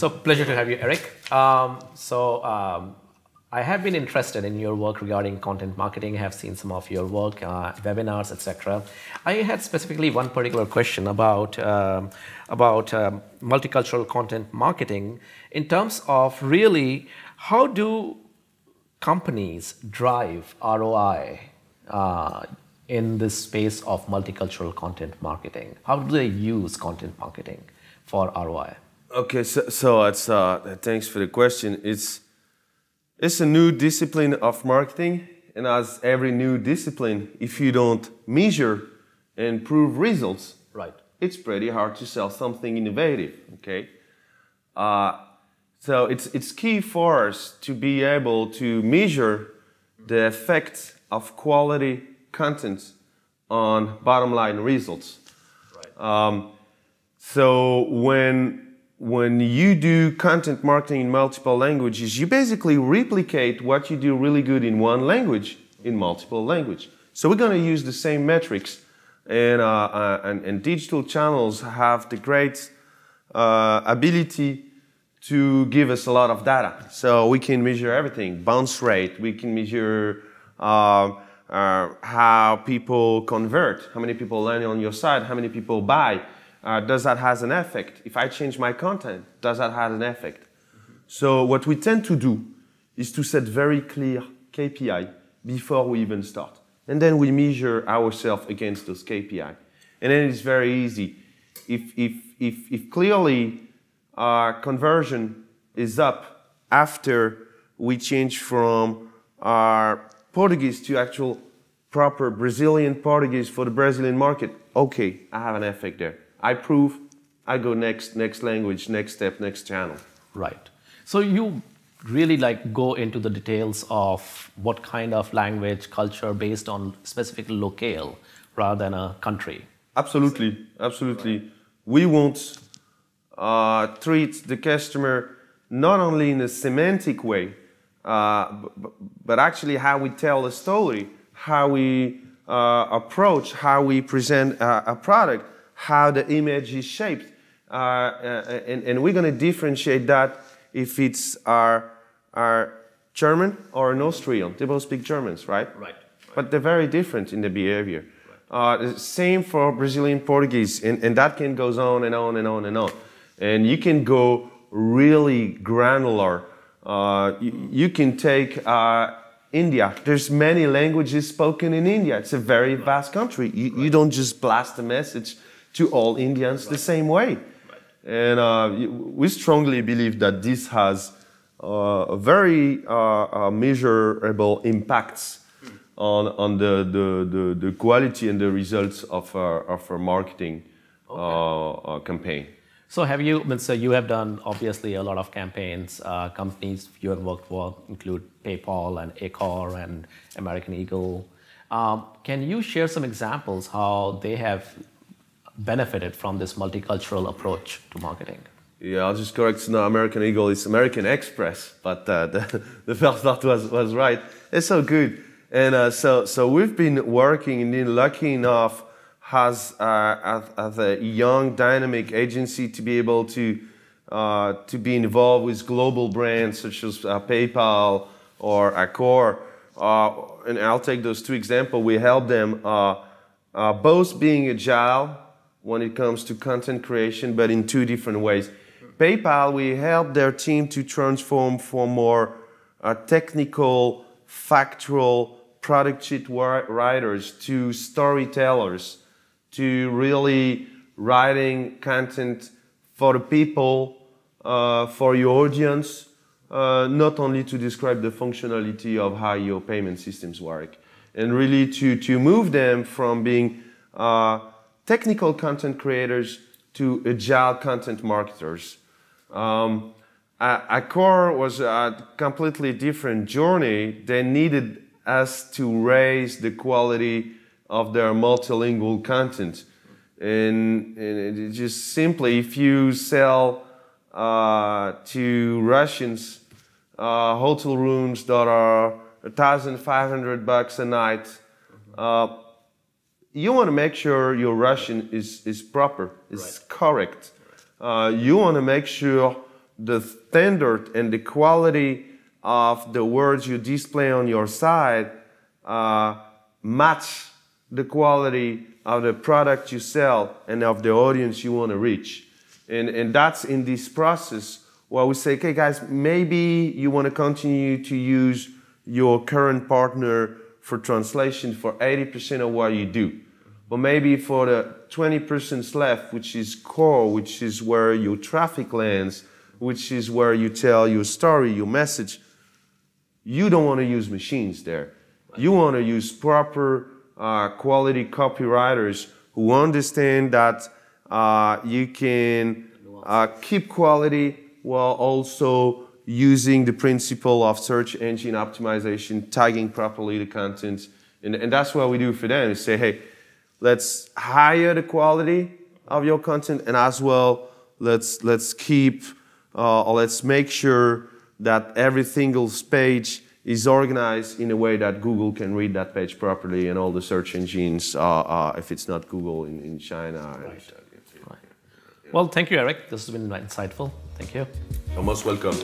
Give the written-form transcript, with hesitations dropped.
So pleasure to have you, Eric. I have been interested in your work regarding content marketing. I have seen some of your work, webinars, etc. I had specifically one particular question about multicultural content marketing in terms of really how do companies drive ROI in this space of multicultural content marketing? How do they use content marketing for ROI? Okay, so it's thanks for the question. It's a new discipline of marketing, and as every new discipline, if you don't measure and prove results, right, it's pretty hard to sell something innovative. Okay, so it's key for us to be able to measure the effect of quality content on bottom line results. Right. So when you do content marketing in multiple languages, you basically replicate what you do really good in one language in multiple languages. So we're going to use the same metrics, and digital channels have the great ability to give us a lot of data. So we can measure everything: bounce rate, we can measure how people convert, how many people land on your site, how many people buy. Does that have an effect? If I change my content, does that have an effect? So what we tend to do is to set very clear KPI before we even start. And then we measure ourselves against those KPI. And then it's very easy. If clearly our conversion is up after we change from our Portuguese to actual proper Brazilian Portuguese for the Brazilian market, okay, I have an effect there. I prove, I go next language, next step, next channel. Right. So you really go into the details of what kind of language, culture based on specific locale rather than a country. Absolutely, absolutely. Right. We won't treat the customer not only in a semantic way, but actually how we tell a story, how we approach, how we present a product, how the image is shaped, and we're going to differentiate that if it's our German or an Austrian. They both speak Germans, right? Right. But they're very different in the behavior. Right. Same for Brazilian Portuguese, and that can go on and on and on and on. And you can go really granular. You can take India. There's many languages spoken in India. It's a very vast country. You don't just blast a message to all Indians the same way. Right. And we strongly believe that this has very measurable impacts on the quality and the results of our marketing campaign. So you have done obviously a lot of campaigns. Companies you have worked for include PayPal and Accor and American Eagle. Can you share some examples how they have benefited from this multicultural approach to marketing? Yeah, I'll just correct. No, American Eagle is American Express, but the first part was right. It's so good, and so we've been working and been lucky enough as a young dynamic agency to be able to be involved with global brands such as PayPal or Accor, and I'll take those two examples. We help them both being agile when it comes to content creation, but in two different ways. PayPal, we help their team to transform from more technical, factual product sheet writers to storytellers, to really writing content for the people, for your audience, not only to describe the functionality of how your payment systems work, and really to move them from being technical content creators to agile content marketers. Accor was a completely different journey. They needed us to raise the quality of their multilingual content. And it just simply, if you sell to Russians hotel rooms that are $1,500 a night, you want to make sure your Russian is proper, is correct. You want to make sure the standard and the quality of the words you display on your site match the quality of the product you sell and of the audience you want to reach. And that's in this process where we say, okay guys, maybe you want to continue to use your current partner for translation for 80% of what you do. But maybe for the 20% left, which is core, which is where your traffic lands, which is where you tell your story, your message, you don't want to use machines there. You want to use proper quality copywriters who understand that you can keep quality while also using the principle of search engine optimization, tagging properly the content. And that's what we do for them, is say, hey, let's hire the quality of your content, and as well, let's keep, or let's make sure that every single page is organized in a way that Google can read that page properly, and all the search engines, if it's not Google in China. Right. Right. Well, thank you, Eric. This has been insightful. Thank you. You're most welcome.